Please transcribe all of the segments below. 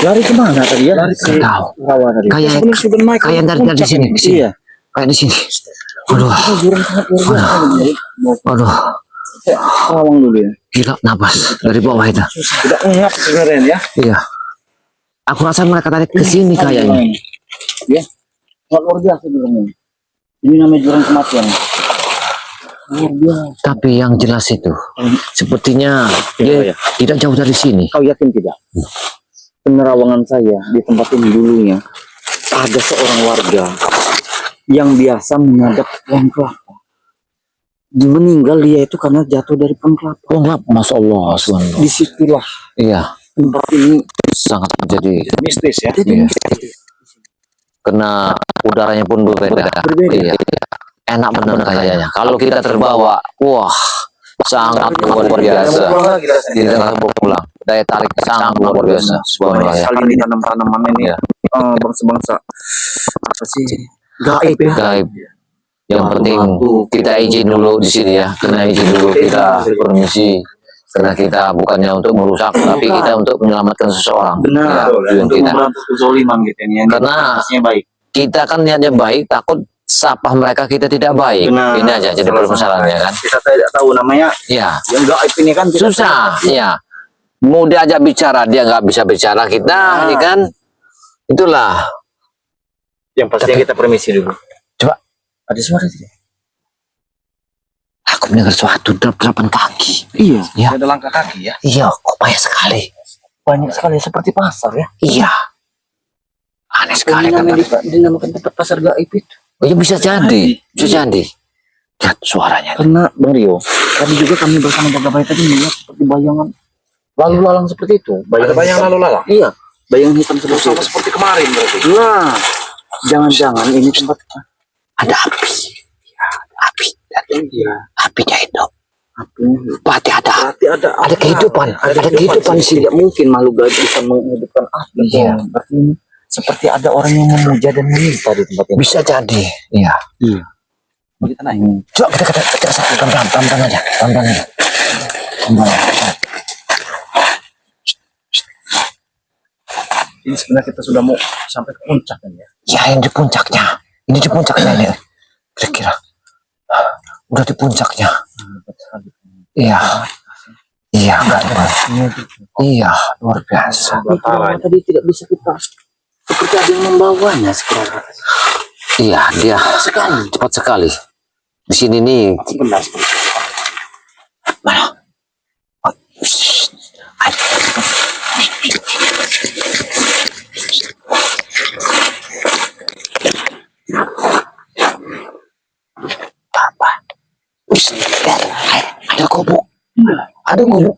Lari kemana tadi ya? Lari ke tahu. rawa tadi. Kayak dari sini. Iya. Kayak di sini. Aduh. Aduh. Lawang dulu ya. Gila napas dari bawah itu. Sudah ngap sebenarnya ya. Iya. Aku rasa mereka tarik ke sini kayaknya. Ya. Luar biasa sebenarnya. Ini namanya jurang kematian. Tapi yang jelas itu, sepertinya dia tidak jauh dari sini. Kau yakin tidak? Penerawangan saya di tempat ini dulunya ada seorang warga yang biasa menyadap pohon kelapa. Meninggal dia itu karena jatuh dari pohon kelapa. Pohon kelapa, masya Allah, subhanallah. Disitulah. Iya. Tempat ini sangat menjadi mistis ya. Iya. Karena udaranya pun berbeda. Iya. Enak benar kayaknya. Kalau kita terbawa, wah, sangat luar biasa. Tidak akan pulang. Daya tarik sangat luar biasa. Subhanallah ya. Kali ini tanam-tanaman ini bangsa-bangsa apa sih? Gaib ya. Gaib. Yang penting kita izin dulu di sini ya. Karena izin dulu kita permisi. Karena kita bukannya untuk merusak, tapi kita untuk menyelamatkan seseorang. Benar. Ya, untuk memberantas kezaliman gitu ya. Karena baik. Kita kan niatnya baik, takut sapa mereka kita tidak baik. Benar. Ini aja jadi permasalahannya kan. Kita tidak tahu namanya. Iya. Yang gaib ini kan susah. Iya. Mau diajak bicara dia nggak bisa bicara kita, ya kan? Itulah. Yang pasti kita permisi dulu. Coba. Ada suara tidak? Aku mendengar suatu derapan kaki. Iya. Ya. Ada langkah kaki ya. Iya. Kok banyak sekali. Banyak sekali seperti pasar ya. Iya. Aneh sekali kan. Dinamakan tempat pasar gaib itu. Oh, ya bisa jadi. Bisa jadi. Lihat suaranya. Karena Bang Rio, tadi juga kami bersama jaga bayi tadi melihat seperti bayangan lalu lalang seperti itu. Bayangan lalu lalang. Iya. Bayangan hitam seperti kemarin berarti. Nah, jangan-jangan ini tempat ada api. Ya, api. Iya. Apinya itu. Apinya. Berarti ada kehidupan. Ada kehidupan sih. Tidak mungkin makhluk gaib bisa menghidupkan api. Iya. Berarti ini seperti ada orang yang memuja dan meminta di tempat ini. Bisa jadi. Iya. Iya. Kita naik. Coba kita pelan-pelan aja. Pelan-pelan aja. Ini sebenarnya kita sudah mau sampai ke puncak kan ya? Ya, yang di puncaknya. Ini di puncaknya ini. Kira-kira. Udah di puncaknya. Iya. Iya, iya, luar biasa. Tadi tidak bisa kita seperti ada yang membawanya sekarang. Iya, dia cepat sekali. Di sini nih. Mana? Apa? Ada gubuk. Ada gubuk.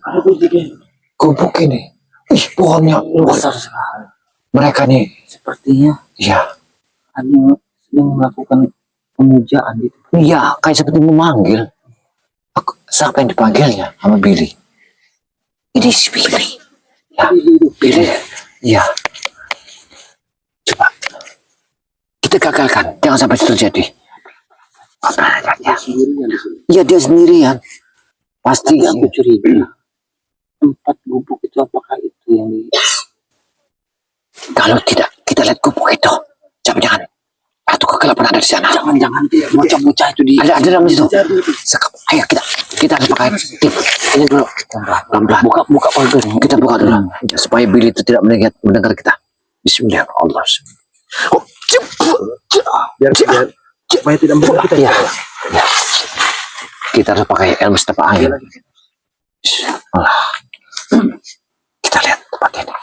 Gubuk ini. Ih, pohonnya besar sekali. Mereka nih sepertinya. Iya. Ada yang sedang melakukan pemujaan gitu. Iya, kayak seperti memanggil. Siapa yang dipanggilnya sama Billy? Ini si Billy. Ya, Billy. Iya. Coba. Kita gagalkan. Jangan sampai itu terjadi. Iya, dia sendirian. Pasti. Aku curiga. Tempat gubuk itu apakah itu yang di... Kalau tidak, kita lihat gubuk itu. Jangan-jangan. Atau kegelapan ada di sana. Jangan-jangan bocah-bocah itu di... Ada dalam situ. Ayo kita harus pakai tip. Ini dulu. Pelan-pelan. Buka pintu. Kita buka dulu. Supaya Billy itu tidak mendengar kita. Bismillahirrahmanirrahim. Biar supaya tidak mendengar kita. Ya. Kita harus pakai ilmu setepak angin. Allah. Kita lihat tempat ini.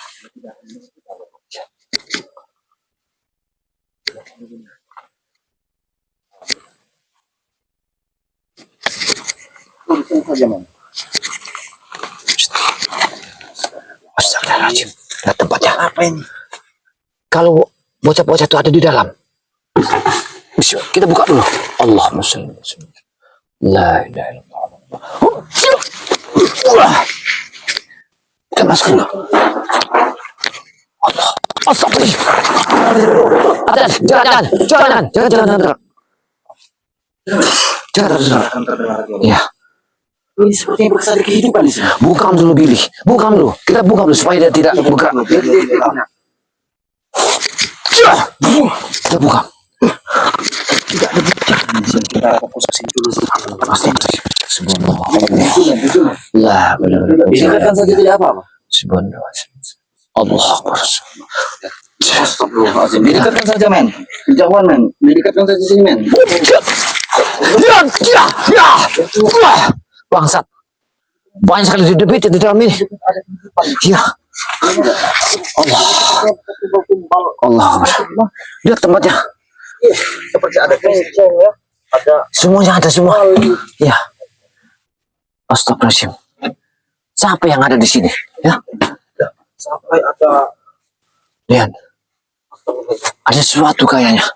Astagfirullahaladzim. Lihat tempatnya. Apa ini? Kalau bocah-bocah itu ada di dalam. Kita buka dulu. Allahumma shalli ala sayyidina. La ilaha illallah. Kita masuk dulu. Allah. Astagfirullah. Jangan. Jangan. Ya. Ini sepertinya bekas ada kehidupan di sini. Bungkam dulu, Billy. Bungkam dulu. Kita bungkam dulu supaya dia tidak bergerak. Kita bungkam. Tidak ada bukti di sini. Kita fokus ke sini dulu. Pasti. Lah, benar-benar. Dikatakan saja tidak apa-apa. Allah Akbar. Astagfirullahaladzim. Didekatkan saja, men. Dijauhan, men. Didekatkan saja sini, men. Bangsat. Banyak sekali di dalam ini. Ya. Allah. Allah. Lihat tempatnya. Seperti ada kenceng ya. Ada Semuanya ada semua. Ya. Astagfirullahaladzim. Siapa yang ada di sini? Ya. sampai ada Lihat. Ada sesuatu kayaknya.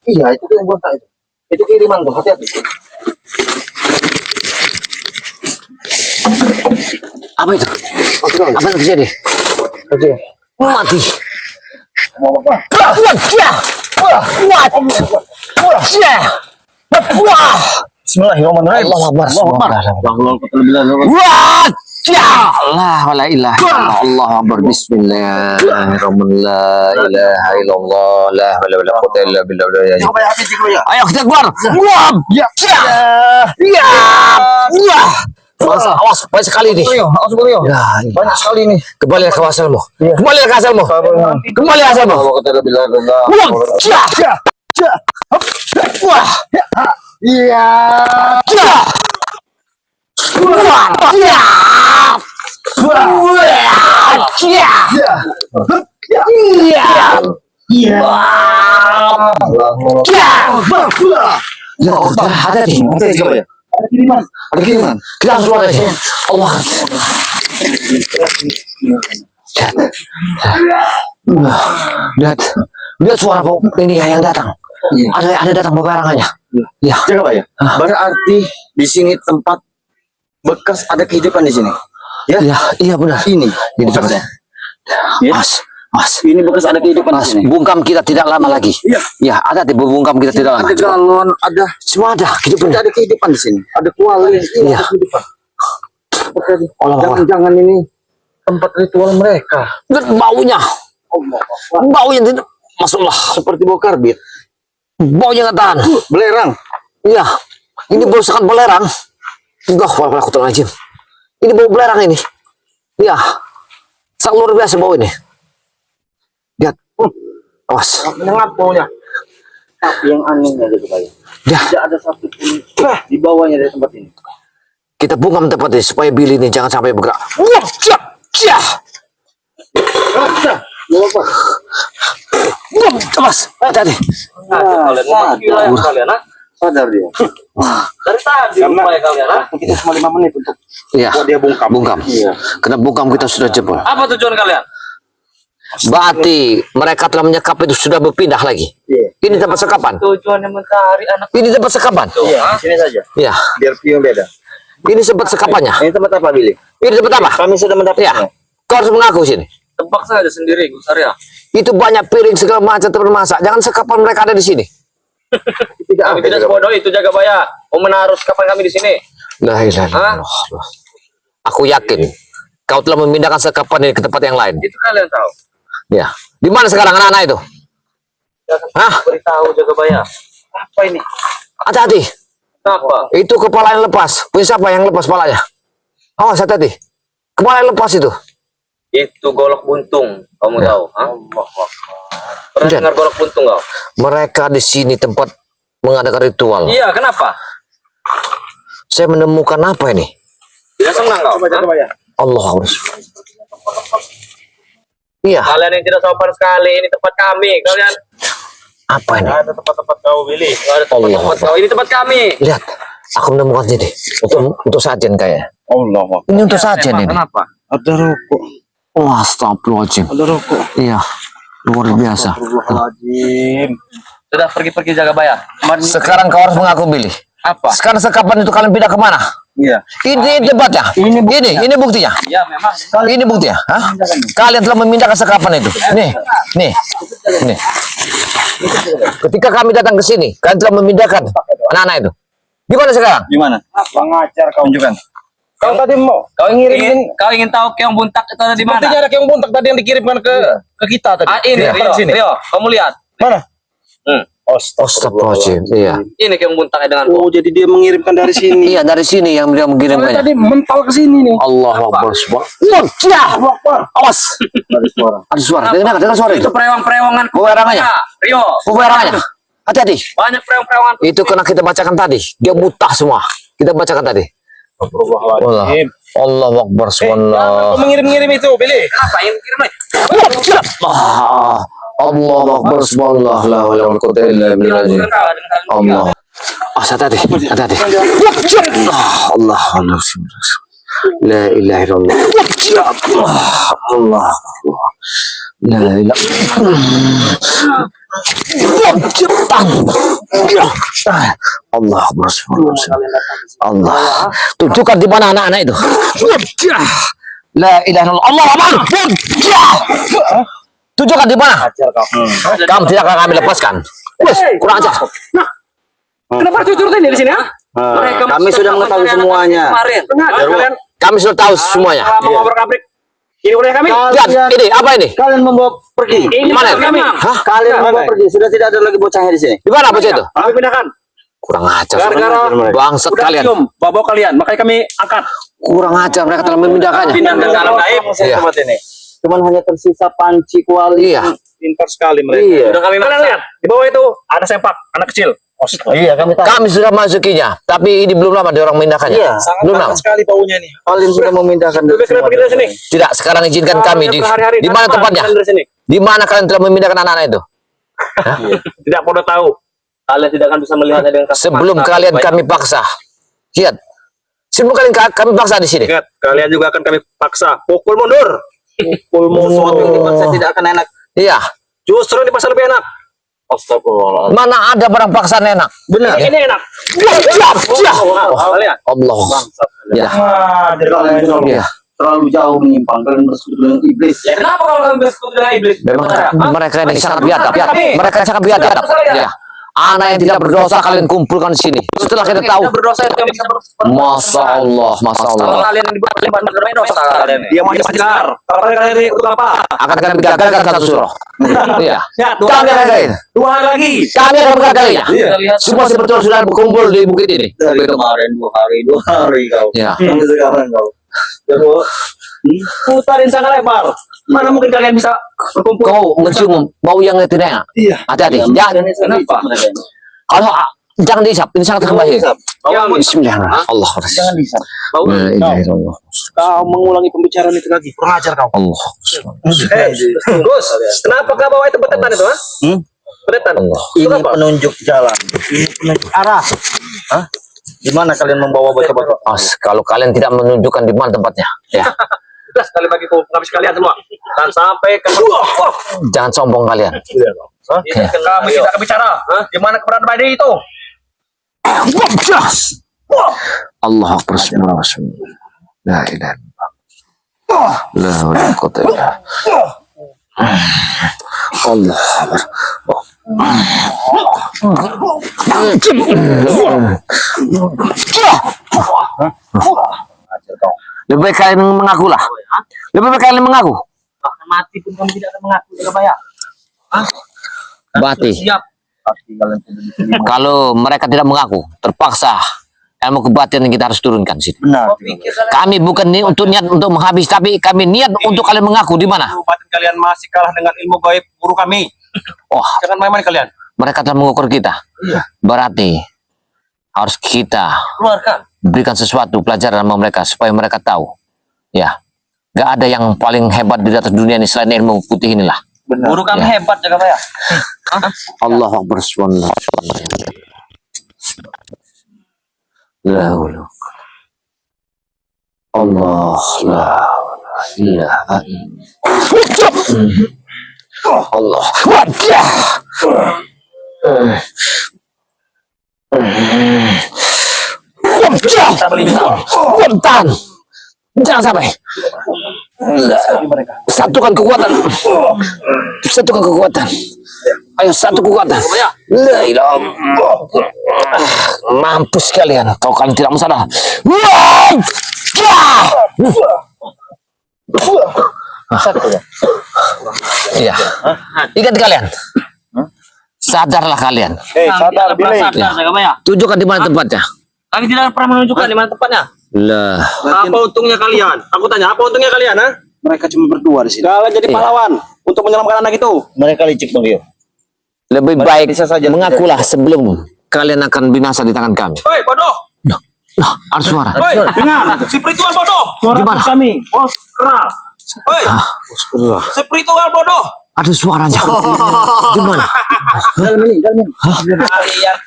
Iya, itu yang buat itu. Itu kiriman tuh, hati-hati. Apa itu? Apa yang terjadi? Mati. Bismillahirrahmanirrahim. Allah Akbar. Allah wala ilaha illallah. Allah Akbar. Bismillahirrahmanirrahim. La ilaha illallah. La haula wala quwwata illa billah. Coba ya, hati coba ya. Ayo kita keluar. Ya. Ya. Awas, banyak sekali nih. Awas Beliau. Ya, Banyak sekali nih. kembali ke asalmu. Kembali ke asalmu. Kembali ke asalmu. Wah. Iya. Ada nih. Ada kiriman. Ada kiriman. Kita harus keluar dari sini. Allah. Lihat. Lihat suara ini yang datang. Ada datang peperangannya. Ya. Coba ya. Berarti di sini tempat bekas ada kehidupan di sini. Ya. Ya, iya benar. Ini tempatnya. Ya. Mas. Ini bekas ada kehidupan di Mas, sini. bungkam kita tidak lama lagi. Iya. Ya, ada di bungkam kita tidak lama. Ada galon, ada Semua ada. Kehidupan. ada kehidupan di sini. Ada kuali, Iya. ada kehidupan. Seperti Allah. jangan-jangan ini tempat ritual mereka. Dan baunya. Baunya tidak. Masuklah. Seperti bau karbit, Baunya nggak tahan. belerang. Iya. Ini bau sangat belerang. Enggak, wala aku terlajim. Ini bau belerang ini. Iya. Sangat luar biasa bau ini. Lihat. Awas. Menyengat baunya. Tapi yang anehnya gitu Pak. Ya. Tidak ada satu pun di bawahnya dari tempat ini. Kita bungkam tempat ini supaya Billy ini jangan sampai bergerak. Wah, ya. Awas, hati-hati. Sadar dia. Dari tadi upaya kalian, kita cuma 5 menit untuk Iya. buat dia bungkam. Bungkam. Iya. Karena bungkam kita sudah jebol. Apa tujuan kalian? Berarti mereka telah menyekap itu sudah berpindah lagi. Iya. Ini tempat sekapan. Tujuannya mencari anak. Ini tempat sekapan. Iya, di sini saja. Iya. Biar view beda. Ini tempat sekapannya. Ini tempat apa, Billy? Ini tempat apa? Kami sudah Ya. mendapatkannya. Kau harus mengaku sini. Tebak saja sendiri, Gus Arya. Itu banyak piring segala macam tempat masak. Jangan sekapan mereka ada di sini. Tidak Kami tidak sebodoh itu jaga baya. Mau menaruh kapan kami di sini? La ilaha illallah. Aku yakin kau telah memindahkan sekapan ini ke tempat yang lain. Itu kalian tahu. Ya. Di mana sekarang anak-anak itu? Hah? Beritahu jaga baya. Apa ini? Hati-hati. Apa? Itu kepala yang lepas. Punya siapa yang lepas kepalanya? Awas, hati-hati. Kepala yang lepas itu. Itu golok buntung. Kamu Ya. tahu? Hah? Pernah Tidak. dengar golok buntung kau? Mereka di sini tempat mengadakan ritual. Iya, kenapa? Saya menemukan apa ini? Tidak senang kau? Coba Hah? ya. Allah harus. Iya. Kalian yang tidak sopan sekali. Ini tempat kami. Kalian Apa ini? Ada tempat-tempat kau, Billy. nggak ada tempat-tempat kau. Ini tempat kami. Lihat. Aku menemukan ini. Untuk sajian kayaknya. Allah. Ini untuk sajian ini. Kenapa? Ada rokok. Wah, astagfirullahaladzim. Ada rokok. Iya. Luar biasa. Astagfirullahaladzim. Sudah pergi-pergi jaga baya. Sekarang kau harus mengaku, Billy. Apa? Sekarang sekapan itu kalian pindah kemana? Iya. Ini debatnya. Ini buktinya. Iya, memang. Ini buktinya. Hah? Kalian telah memindahkan sekapan itu. Nih. Ketika kami datang ke sini, kalian telah memindahkan anak-anak itu. Gimana sekarang? Gimana? Pengajar kau tunjukkan. Kau tadi mau, kau ingin tahu keong buntak itu ada di mana? Buktinya ada keong buntak tadi yang dikirimkan ke kita tadi. Ah, ini, Rio, kamu lihat. Mana? Astagfirullahaladzim. Iya. Ini keong buntaknya dengan Oh, jadi dia mengirimkan dari sini. Iya, dari sini yang dia Soalnya mengirimkannya. tadi mental ke sini nih. Allahu Akbar. Awas. Ada suara. Dengar suara itu. itu perewang-perewangan. Pewerangannya. Rio, Pewerangannya. Hati-hati. banyak perewang-perewangan. Itu karena kita bacakan tadi. Dia buta semua. Kita bacakan tadi. Allah. Allahu Akbar. Subhanallah. Kau mengirim-ngirim itu, Billy. Apa yang kirim lagi? Allahu Akbar. Subhanallah. La ilaha illallah. Quwwata illa billah. Allah. Hati-hati. Hati-hati. Allah. Allah. La ilaha illallah. Allah. La ilaha. Allah Akbar. Allah. Tunjukkan di mana anak-anak itu. La ilaha illallah. Allah Akbar. Tunjukkan di mana. Kamu tidak akan kami lepaskan. Wes, kurang ajar. Kenapa jujur ini di sini, ha? Kami sudah mengetahui semuanya. Kemarin. Kami sudah tahu semuanya. Mau ngobrak-abrik. Ini udah kami. Lihat, ini apa ini? Kalian membawa pergi. Ini Mana? kami. Hah? Kalian membawa pergi. Sudah tidak ada lagi bocahnya di sini. Di mana bocah itu? Kami pindahkan. Kurang ajar. Gara-gara Bangsat udah kalian. cium bawa kalian, makanya kami angkat. Kurang ajar, mereka telah memindahkannya. Pindah ke dalam gaib. Iya. Tempat ini. Cuman hanya tersisa panci kuali. Iya. Pintar sekali mereka. Iya. Udah kami Kalian lihat, di bawah itu ada sempak anak kecil. Iya, kami tahu. Kami sudah masukinya, tapi ini belum lama dia orang memindahkannya. Iya. Belum lama. sekali baunya nih. Kalian sudah memindahkan. Lebih kenapa kita sini? Tidak, sekarang izinkan kami di mana tempatnya? Dari sini. Di mana kalian telah memindahkan anak-anak itu? Tidak perlu tahu. Kalian tidak akan bisa melihatnya dengan kasat Sebelum mata. kalian Baik. kami paksa. Lihat. Sebelum kalian kami paksa di sini. Ingat, kalian juga akan kami paksa. Pukul mundur. Pukul Sesuatu yang mundur. dipaksa tidak akan enak. Iya. Justru yang dipaksa lebih enak. Astagfirullah. Mana ada barang paksaan enak? Benar. Ini enak. Kalian. Allah. Ya. Iya. Terlalu jauh menyimpang. Kalian bersekutu dengan iblis. Ya, kenapa kalau kalian bersekutu dengan iblis? Memang mereka ini sangat biadab. Mereka sangat biadab. Ya. Anak yang tidak berdosa kalian kumpulkan di sini. Setelah kita tahu. Tidak berdosa itu yang bisa berdosa. Masya Allah, Masya Kalau Allah. kalian yang dibuat limpah berdosa kalian. Dia masih segar. Kalau kalian ini untuk apa? Akan kami gagalkan satu surah. Iya. Ya, Kami akan gagalin. 2 hari lagi. Kami akan mengagalinya. Iya. Semua sebetulnya sudah berkumpul di bukit ini. Dari kemarin 2 hari kau. Ya. Sampai sekarang kau. Terus Putarin sangat lebar. Mana mungkin kalian bisa berkumpul? Kau mencium bau yang tidak enak. Iya. Hati-hati. Jangan. kenapa? Kalau jangan dihisap. Ini sangat berbahaya. Ya, Bismillahirrahmanirrahim. Allah. Jangan bisa. La ilaha illallah. Kau mengulangi pembicaraan itu lagi. Kurang ajar kau. Allah. Gus, kenapa kau bawa itu petetan itu, ha? Petetan. Allah. Ini Kenapa? penunjuk jalan. Ini penunjuk arah. Hah? Di mana kalian membawa bocah-bocah? Kalau kalian tidak menunjukkan di mana tempatnya, ya Jelas sekali bagi habis kalian semua. Dan sampai ke jangan sombong kalian. kami tidak akan bicara. Di mana keberadaan bayi itu? Allah Akbar. La ilaha illallah. La haula wala quwwata illa billah. Allah Akbar. Lebih baik kalian mengaku lah. Lebih baik kalian mengaku. bahkan mati pun kami tidak akan mengaku Surabaya. Bati. Siap. Kalau mereka tidak mengaku, terpaksa ilmu kebatinan kita harus turunkan sini. Benar. Kau pikir kalian Kami bukan untuk niat untuk menghabis, tapi kami niat untuk kalian mengaku di mana. Batin kalian masih kalah dengan ilmu gaib guru kami. Oh, Jangan main-main kalian. mereka telah mengukur kita. Berarti harus kita keluarkan? berikan sesuatu pelajaran sama mereka supaya mereka tahu. Ya, nggak ada yang paling hebat di atas dunia ini selain ilmu putih inilah. Guru kami Ya. hebat jaga Pak ya. Allah Akbar. Subhanallah. La haula. Allah la ilaha illallah. Allah. Wajah. Tahan. Jangan sampai. Satukan kekuatan. Satukan kekuatan. Ayo satu kekuatan. La ilaha. Mampus kalian. Kau kalian tidak mau sadar. Iya. Ingat kalian. Sadarlah kalian. Sadar, Billy. Tunjukkan di mana tempatnya. Kami tidak pernah menunjukkan di mana tempatnya. Lah. Apa untungnya kalian? Aku tanya, apa untungnya kalian, ha? Mereka cuma berdua di sini. Kalian jadi pahlawan untuk menyelamatkan anak itu. Mereka licik Bang Rio. Lebih baik bisa saja mengakulah sebelum kalian akan binasa di tangan kami. Hei, bodoh! Nah, ada suara. Hei, dengar! Si Spiritual bodoh! Di mana? Kami, bos keras. Hei, Spiritual bodoh! Ada suaranya. Di mana?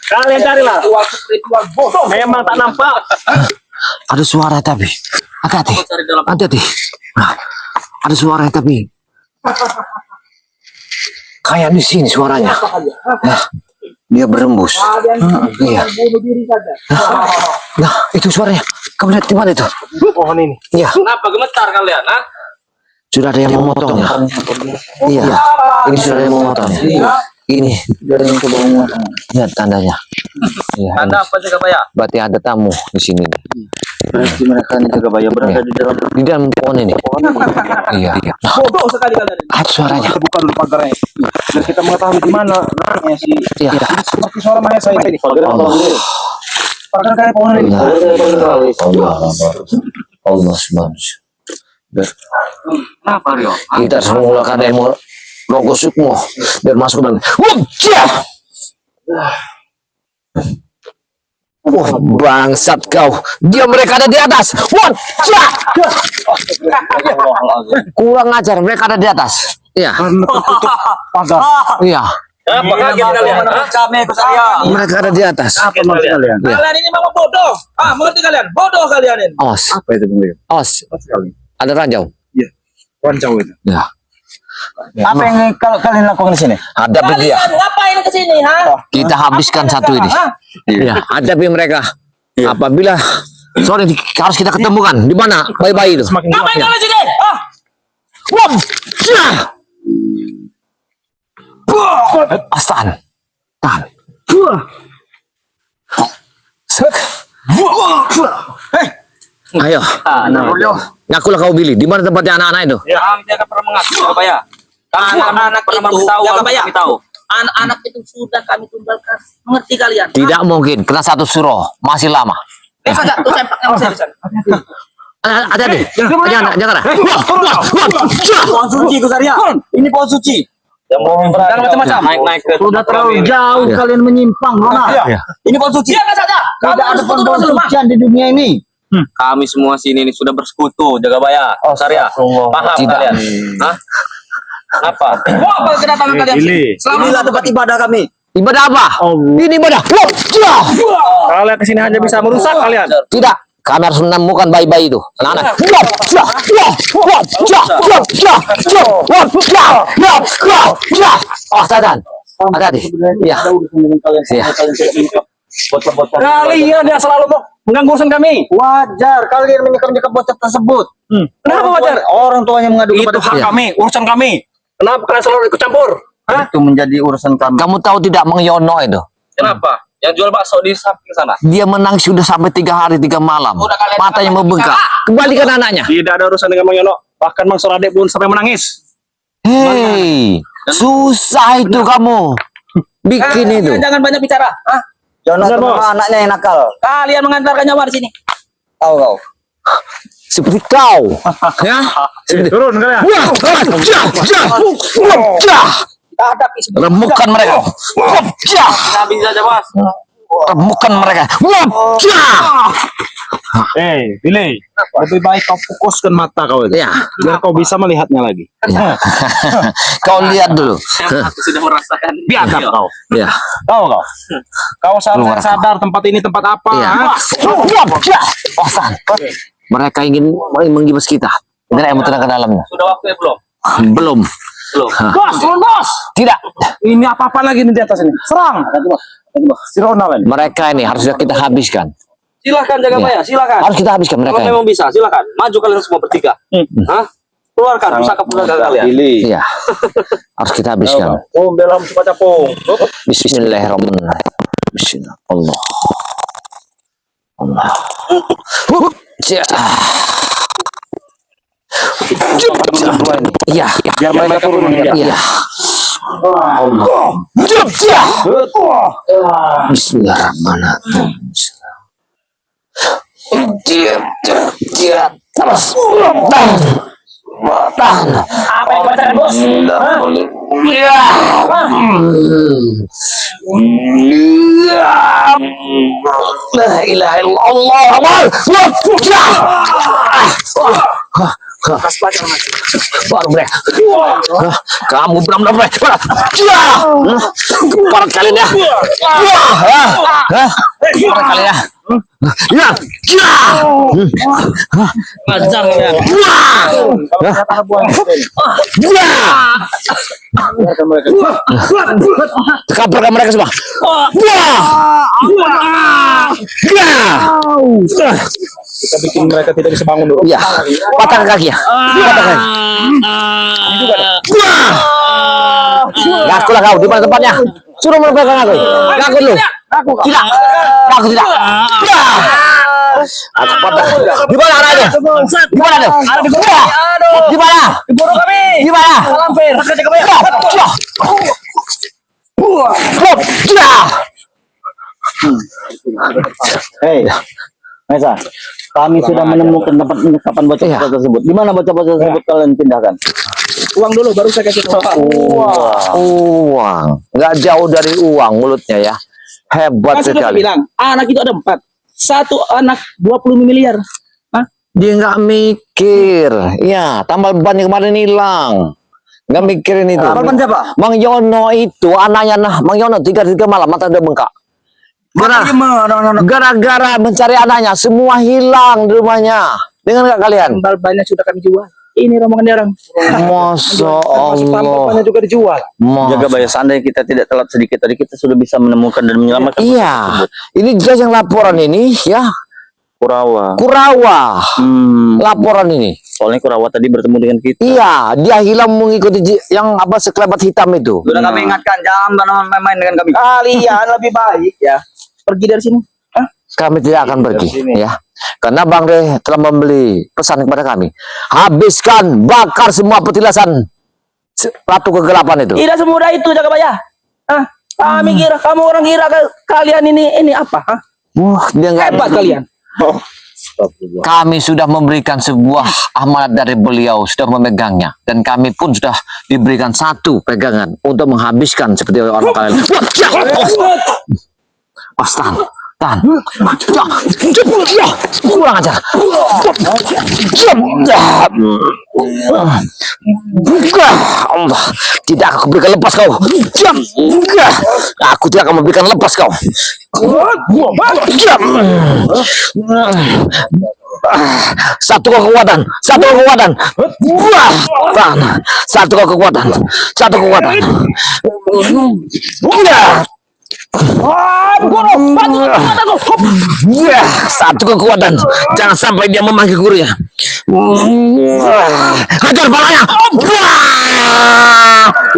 Kalian carilah. Spiritual bodoh. Memang tak nampak. Ada suara tapi. Hati-hati. Hati-hati. Nah, ada suara tapi. Kayak di sini suaranya. Nah, dia berembus. Iya. Nah, itu suaranya. Kamu lihat di mana itu? Pohon ini. Iya. Kenapa gemetar kalian, ha? Sudah ada yang memotongnya. Iya. Ini sudah ada yang memotongnya. Ini. Lihat tandanya. Iya. Anda apa sih Kabaya? Berarti ada tamu di sini. Berarti mereka ini juga bayar berada di dalam Pohon ini. Iya. Bodoh sekali kalian. Ada suaranya. Kita buka dulu pagarnya. Biar kita mengetahui di mana orangnya si. Iya. Seperti suara Maya saya ini. Pagar kayak pohon ini. Allah subhanahu. Kenapa Rio? Kita harus mengeluarkan demo logo sukmo dan masuk dan wah bangsat kau, dia mereka ada di atas. Kurang ajar, mereka ada di atas. Iya. Pagar. Iya. Apa kaget kalian? Kami saya. Mereka ada di atas. Apa maksud kalian? Iya. Kalian ini memang bodoh. Ah, mengerti kalian? Bodoh kalian ini. Os. Apa itu Bang Rio? Os. Ada ranjau. Wancau itu. Ya. Apa yang kalian lakukan di sini? Hadapi dia. Kalian ngapain ke sini, ha? Kita habiskan satu ini. Iya. Hadapi mereka. Apabila sore harus kita ketemukan di mana bayi-bayi itu. Semakin gelap Ngapain ya. kalian sini? Ah, Astan. Tahan. Ayo. Ngakulah kau Billy. Di mana tempatnya anak-anak itu? ya, kami tidak pernah mengaku Kabaya. Anak-anak pernah itu, memberitahu ya apa Kabaya. kami tahu. Anak-anak itu sudah kami tinggalkan. Mengerti kalian? Tidak mungkin. Kena satu suruh. Masih lama. Kagak, tuh sempaknya masih di sana. Hati-hati. Jangan. Pohon suci Gusaria. Ini pohon suci. Yang mau Jangan macam-macam. naik ke Sudah terlalu jauh Iya. kalian menyimpang, Nona. Iya. Ini pohon suci. Diam saja. Kamu Tidak ada bersekutu pohon dengan Sulma. sucian di dunia ini. Kami semua sini ini sudah bersekutu, Jagabaya. Oh, Sarya. Paham Tidak. kalian? Hah? Apa? Mau apa kedatangan kalian sini? Inilah tempat ibadah kami. Ibadah apa? Ini ibadah. Kalian kesini hanya bisa merusak kalian. Tidak. Kami harus menemukan bayi-bayi itu. Anak-anak. Oh, tahan. Hati-hati. Iya. Iya. Kalian yang selalu mau mengganggu urusan kami. Wajar kalian menyekap-nyekap bocah tersebut. Kenapa wajar? Orang tuanya mengadu Itu kepada hak Iya. kami, urusan kami. Kenapa kalian selalu ikut campur? Hah? itu menjadi urusan kami. Kamu tahu tidak Mengyono itu? Kenapa? Yang jual bakso di samping sana. Dia menangis sudah sampai 3 hari 3 malam. Udah kalian Matanya jangan membengkak. Kembalikan anaknya. Tidak ada urusan dengan Mang Yono. Bahkan Mang Soradek pun sampai menangis. Hei, susah itu kamu. Bikin itu. Jangan banyak bicara. Hah? Jonas Benar, sama Bos. anaknya yang nakal. Kalian mengantarkan nyawa di sini. Tahu kau. Seperti kau. Ya. Seperti. Turun kalian. Kita hadapi semua. Remukan mereka. Tidak bisa aja, Bos. Remukan mereka. Hei, Billy. Lebih baik kau fokuskan mata kau itu. Ya. Biar kau bisa melihatnya lagi. Ya. Kau lihat dulu. Aku sudah merasakan. Biadab kau. Ya. Tahu kau? Kau Keluar, seharusnya sadar tempat ini tempat apa. Iya. Hah? Oh, San. Mereka ingin menggibas kita. Tidak yang ke dalamnya. Sudah waktunya belum? Belum. Belum. Bos, turun bos. Tidak. Ini apa-apa lagi nih di atas ini. Serang. Si Ronald ini. Mereka ini harusnya kita habiskan. Silakan Jagabaya, silakan. Harus kita habiskan mereka. Kalau memang bisa, silakan. Maju kalian semua bertiga. Hah? Keluarkan pusaka-pusaka kalian. Iya. Harus kita habiskan. Dalam semacam pung. Bismillahirrahmanirrahim. Bismillah. Allah. Allah. Ja. Iya. Biar mereka turun. Iya. Allah. Bismillahirrahmanirrahim. Dia terus tahan. Apa yang bacaan bos? La ilaha illallah. Baru mereka. Kamu benar-benar mereka. Keparat kalian ya. Keparat kalian ya. Ya. Ngajar ya. Kabarkan mereka semua. Kita bikin mereka tidak bisa bangun dulu. Ya, patahkan kakinya. Patahkan. Ngaku lah kau, di mana tempatnya? Suruh menemukan aku. Ngaku dulu. Tidak. Ngaku tidak. Aku patah. Di mana anaknya? Di mana tuh? Di mana? Dibunuh kami. Di mana? Lampir. Hei, Mesa, kami sudah menemukan tempat penyekapan bocah-bocah tersebut. Di mana bocah-bocah tersebut kalian pindahkan? Uang dulu baru saya kasih tahu. Uang. Nggak jauh dari uang mulutnya ya. Hebat Kan sudah saya sekali. bilang, anak itu ada 4. Satu anak 20 miliar. Hah? Dia nggak mikir. Ya, tambal ban yang kemarin hilang. Nggak mikirin itu. Siapa? Mang Yono itu anaknya Mang Yono 3 malam mata udah bengkak. Gara-gara mencari anaknya semua hilang di rumahnya. Dengar nggak kalian? Tambal bannya sudah kami jual. Ini rombongan dia orang. Masya Masuk tambal Allah. bannya juga dijual. Jagabaya, seandainya kita tidak telat sedikit tadi, kita sudah bisa menemukan dan menyelamatkan Iya, ini jelas yang laporan ini ya. Kurawa. Kurawa. Laporan ini. Soalnya Kurawa tadi bertemu dengan kita. Iya, dia hilang mengikuti yang apa sekelebat hitam itu. Sudah kami ingatkan, jangan main-main dengan kami. Kalian lebih baik ya pergi dari sini. Hah? Kami tidak akan pergi ya. Karena Bang Re telah membeli pesan kepada kami. Habiskan, bakar semua petilasan Ratu Kegelapan itu. Tidak semudah itu Jagabaya. Hah? Kami kira kamu orang kira kalian ini apa? Hah? Wah, dia nggak Hebat kalian. Kami sudah memberikan sebuah amanat dari beliau, sudah memegangnya, dan kami pun sudah diberikan satu pegangan untuk menghabiskan seperti orang kalian. Tahan, tahan. Kurang ajar. Allah, tidak aku berikan lepas kau. Aku tidak akan memberikan lepas kau. Satu kekuatan, satu kekuatan. Tahan. Satu kekuatan, satu kekuatan. Satu kekuatan. Jangan sampai dia memanggil gurunya. Hajar palanya.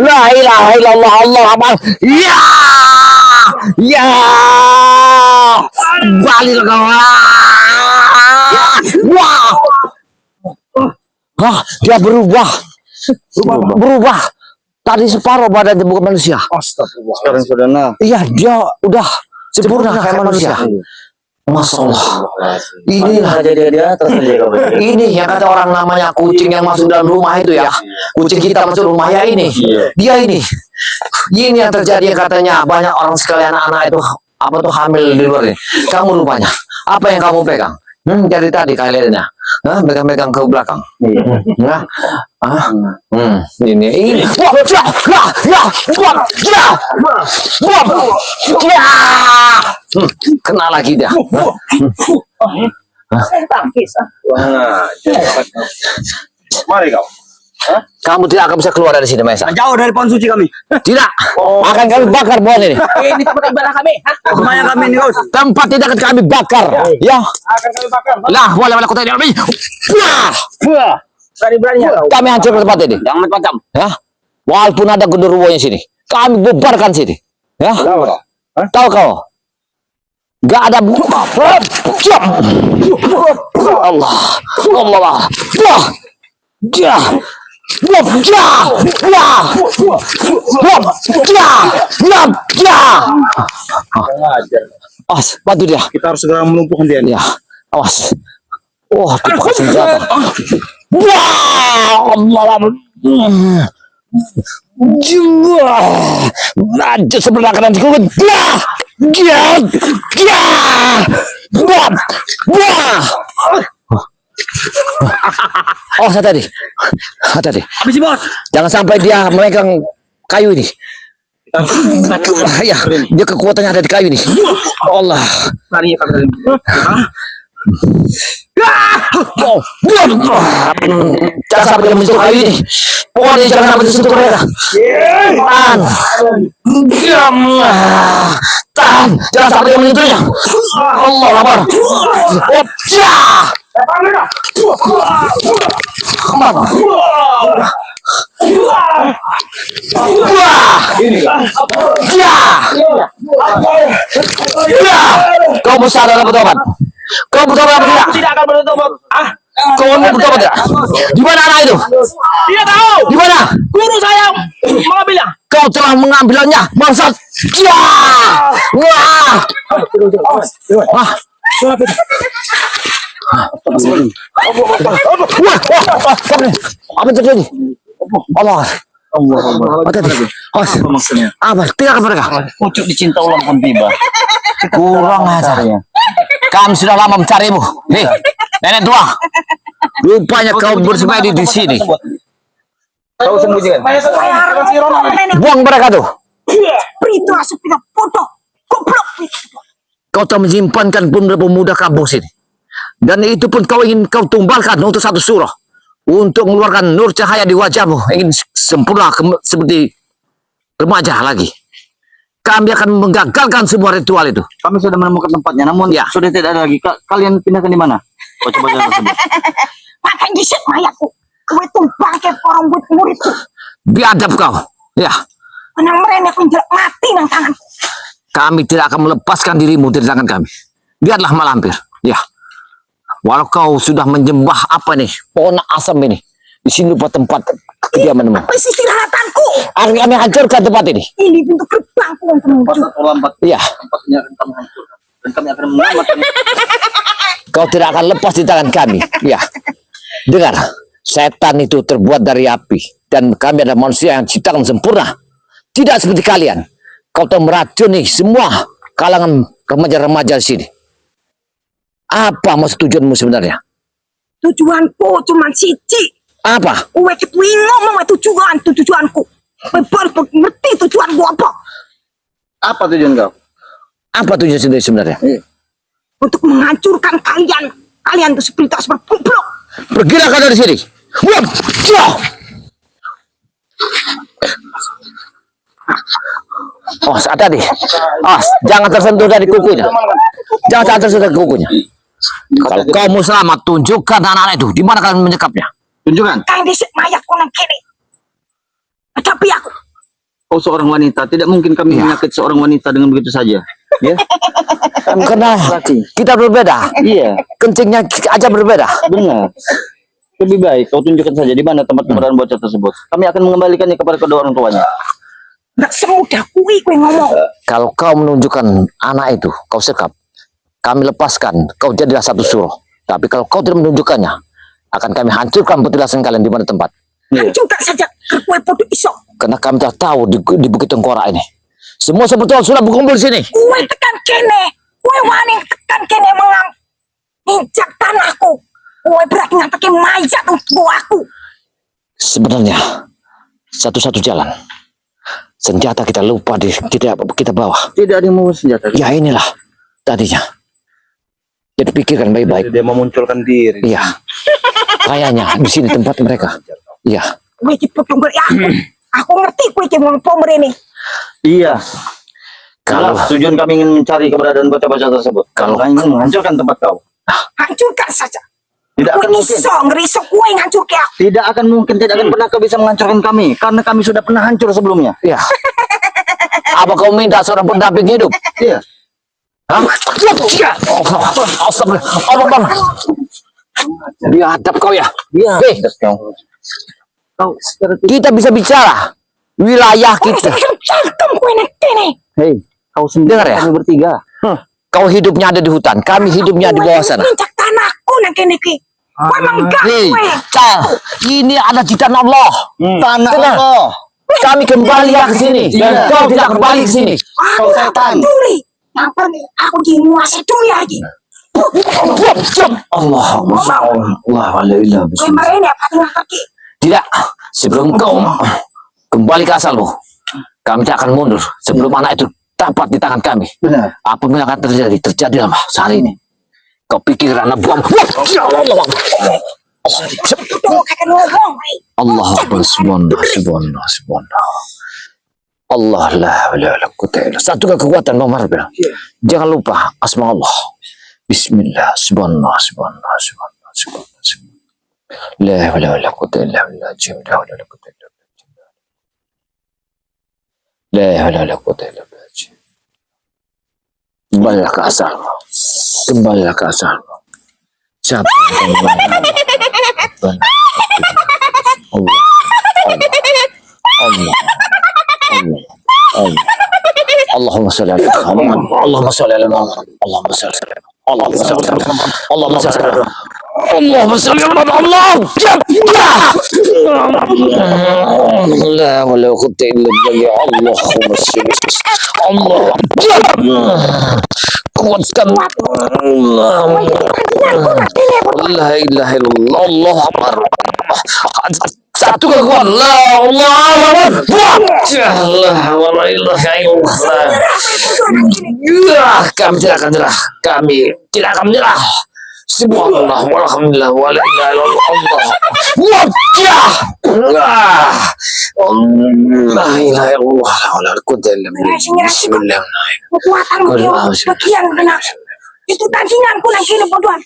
La ilaha illallah, Allah Akbar. Ya. Ya. Balik kau. Wah. Dia berubah. Berubah. Tadi separuh badannya bukan manusia. Sekarang sudah Iya, dia udah sempurna kayak manusia. Masya Allah. Inilah ini yang kata orang namanya kucing yang masuk dalam rumah itu ya. Kucing kita masuk rumah ya ini. Dia ini. Ini yang terjadi katanya banyak orang sekali anak-anak itu apa tuh hamil di luar ini. Kamu rupanya apa yang kamu pegang? Dari tadi kaliannya. Megang-megang ke belakang. Nah, ini. Kena lagi dia. Tangkis. Mari kau. Kamu tidak akan bisa keluar dari sini, Maesa. Jauh dari pohon suci kami. Tidak. Akan kami bakar pohon ini. Ini tempat ibadah kami. Hah? Semuanya kami nih, Gus. Tempat tidak akan kami bakar. Ya. Akan kami bakar. Lah, wala kota ini. Wah. Wah. Berani-beraninya kau. Kami hancurkan tempat ini. Jangan macam-macam. Ya. Walaupun ada genderuwonya sini, kami bubarkan sini. Ya. Tahu kau? Gak ada Allah. Allah. Wah. Ya. Wah. Ya. Ya. Wah. Ya. Ya. Ya. Awas, bantu dia. Kita harus segera melumpuhkan dia. Ya. Awas. Wah, dipakai senjata. Wah. Allah. Jua. Lanjut sebelah kanan dikubur. Wah. Ya. Ya. Wah. Wah. Oh, hati-hati. Hati-hati. Habis sih, Bos. Jangan sampai dia memegang kayu ini. Ya, dia kekuatannya ada di kayu ini. Allah. Lari kami. Oh, jangan sampai dia menyentuh kayu ini. Pokoknya jangan sampai disentuh mereka. Tahan. Diam. Tahan. Jangan sampai dia menyentuhnya. Allah Akbar. Oh, ya. Kemana? Wah! Ya! Ya! Kau besar dalam bertobat. Kau bertobat apa tidak? Tidak akan bertobat. Ah, Kau mau bertobat tidak? Di mana anak itu? dia tahu. Di mana? Guru saya mengambilnya. Kau telah mengambilnya, bangsat. Ya! Wah! Wah! Wah, apa yang terjadi? Allah. Hati-hati. Awas. Apa? Tinggalkan mereka. Pucuk dicinta ulang pun tiba. Kurang ajar. Kami sudah lama mencarimu. Nih, nenek tua. Rupanya kau bersembunyi di sini. Kau sembunyikan. Buang mereka tuh. Itu asup tidak bodoh. Goblok. Kau telah menyimpankan pemuda kampung sini. Dan itu pun kau ingin kau tumbalkan untuk satu surah. Untuk mengeluarkan nur cahaya di wajahmu. Ingin sempurna seperti remaja lagi. Kami akan menggagalkan semua ritual itu. Kami sudah menemukan tempatnya, namun Ya. sudah tidak ada lagi. Kalian pindahkan di mana? Oh, coba jangan tersebut. Pakai gisik mayatku. Kue tumpang ke orang buat muridku. Biadab kau. Ya. Menang mereka aku jelek mati nang tanganku. Kami tidak akan melepaskan dirimu dari tangan kami. Biarlah malampir. Ya. Walau kau sudah menyembah apa nih? Pohon asam ini. Di sini lupa tempat kediamanmu. Apa isi istirahatanku? Akan kami hancurkan tempat ini. Ini pintu gerbangku yang menuju. Atau lambat, Iya. tempatnya akan kami hancurkan. Dan kami akan menyelamatkan. Kau tidak akan lepas di tangan kami. Ya. Dengar. Setan itu terbuat dari api. Dan kami adalah manusia yang ciptakan sempurna. Tidak seperti kalian. Kau telah meracuni semua kalangan remaja-remaja di sini. Apa maksud tujuanmu sebenarnya? Tujuanku cuma siji. Apa? Kue ketwingo mau tujuanku. Baru ngerti tujuanku apa? Apa tujuan kau? Apa tujuan sebenarnya? Untuk menghancurkan kalian. Kalian itu seperti goblok. Pergilah kau dari sini. Wah! Ya! Oh, hati-hati. Jangan tersentuh dari kukunya. Jangan tersentuh dari kukunya. Kalau kau mau selamat, tunjukkan anak-anak itu. Di mana kalian menyekapnya? Tunjukkan. Kain disik mayatku nang kiri. Tapi aku. Kau seorang wanita. Tidak mungkin kami menyakiti seorang wanita dengan begitu saja. Ya? Karena kita berbeda. Iya, Kencingnya aja berbeda. benar. Lebih baik kau tunjukkan saja di mana tempat keberadaan bocah tersebut. Kami akan mengembalikannya kepada kedua orang tuanya. Nggak semudah kue ngomong. Kalau kau menunjukkan anak itu, kau sekap. Kami lepaskan, kau jadilah satu suruh. Tapi kalau kau tidak menunjukkannya, akan kami hancurkan petilasan kalian di mana tempat. Hancurkan saja kue podo isok. Karena kami telah tahu di Bukit Tengkorak ini. Semua sebetulnya sudah berkumpul di sini. Kue tekan kene. Kue wani tekan kene injak tanahku. Kue berarti ngantake mayat untuk aku. Sebenarnya, satu-satu jalan. Senjata kita lupa kita bawa. Tidak ada yang mau senjata. Ya inilah tadinya. Jadi pikirkan baik-baik. Dia memunculkan diri. Iya. Kayaknya di sini tempat mereka. Iya. Kowe iki potong ya aku. Aku ngerti kowe iki ngomong pemerintah. Iya. Kalau Tujuan kami ingin mencari keberadaan bocah-bocah tersebut. Kalau kami ingin menghancurkan tempat kau. Hancurkan saja. Tidak Kowe akan mungkin. iso ngeriso kowe ngancurke aku. Tidak akan mungkin, tidak akan pernah kau bisa menghancurkan kami. Karena kami sudah pernah hancur sebelumnya. ya, apa kau minta seorang pendamping hidup? Iya. Hah? Astagfirullah. Dia hadap kau ya? Iya. Hei, Kau secara kita bisa bicara. Wilayah kita. Cangkem kowe nek kene. Hei, kau sendiri Dengar ya? kami bertiga. Kau hidupnya ada di hutan, kami hidupnya di bawah sana. Mincak tanahku nek kene iki. Kowe menggak Hei, kowe. ini ada di tanah Allah. Tanah Dengar. Allah. Kami kembali ke sini. Dan Iya. kau tidak kembali ke sini. Aku tak peduli. Yang penting aku dimuasai dunia lagi. Allahumma sholli Kowe merene apa tengah kaki. Tidak, sebelum kau kembali ke asalmu, kami tidak akan mundur sebelum anak itu dapat di tangan kami. Benar. Apa yang akan terjadi dalam saat ini? Kau pikir anak buang? Tuh kakek ngomong. Allah subhanallah. Allah la quwwata illa billah. Satu kekuatan Muhammad bilang. Jangan lupa asma Allah. Bismillah subhanallah. La ilaha illa quwwata illa billah. La ilaha illa quwwata illa billah. Kembalilah ke asalmu. Kembalilah ke asalmu. Siapa yang akan Allah. Allahumma salli ala Muhammad. Allahumma salli ala Muhammad. Allahumma salli ala Muhammad. Allahumma salli ala Muhammad. Allahumma salli ala Muhammad. La wala quwwata illa billah. Allahumma salli. Allah. Kuatkan. La ilaha illallah. Allah akbar. Satu kekuatan. La Allah. La ilaha illallah. Kami tidak akan menyerah. Kami tidak akan menyerah. Subhanallah walhamdulillah wa la ilaha illallah. La ilaha illallah wa la quwwata illa billah. Bismillah. Kekuatanmu yo bagian kena. Itu tansinganku nang kene bodohan.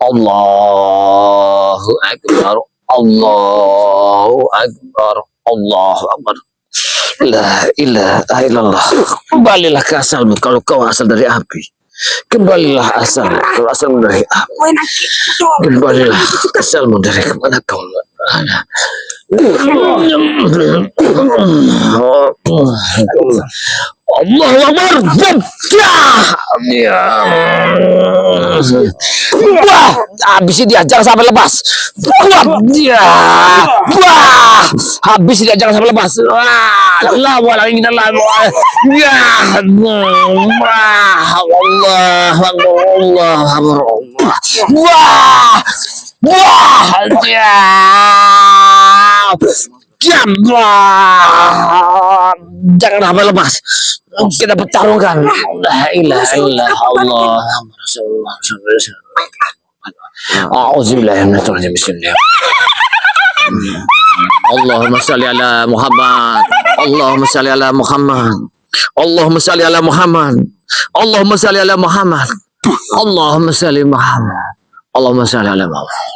Allahu akbar. Allahu akbar. Allahu akbar. La ilaha illallah. Kembalilah ke asalmu kalau kau asal dari api. Kembalilah asal kalau asalmu dari api. Kowe nang Kembalilah asalmu dari kemana kau ada. Allahu Akbar. Wah, habis diajar sampai lepas. Habis diajar sampai lepas. Allah wala ilaha illallah. Ya Allah. Allah Akbar. Jangan sampai lepas. Kita bertarungkan. La ilaha illallah. Allah Rasulullah. A'udzubillahi minasyaitonir rajim. Bismillah. Allahumma shalli ala Muhammad. Allahumma shalli ala Muhammad. Allahumma shalli ala Muhammad. Allahumma shalli ala Muhammad. Allahumma shalli Muhammad. Allahumma shalli ala Muhammad.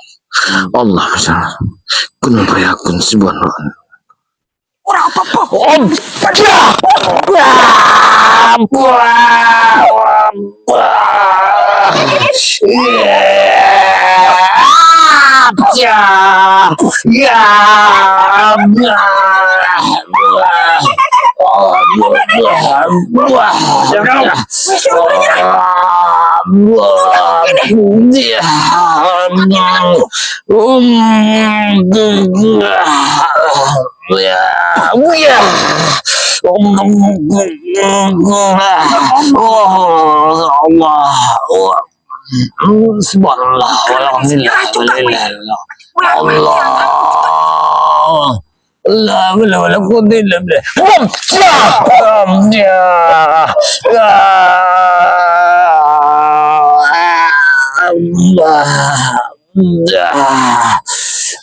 Allahumma shalli. Kun fayakun subhanallah. ora apa-apa. Subhanallah walhamdulillah Allah la ilaha wala quwwata illa billah.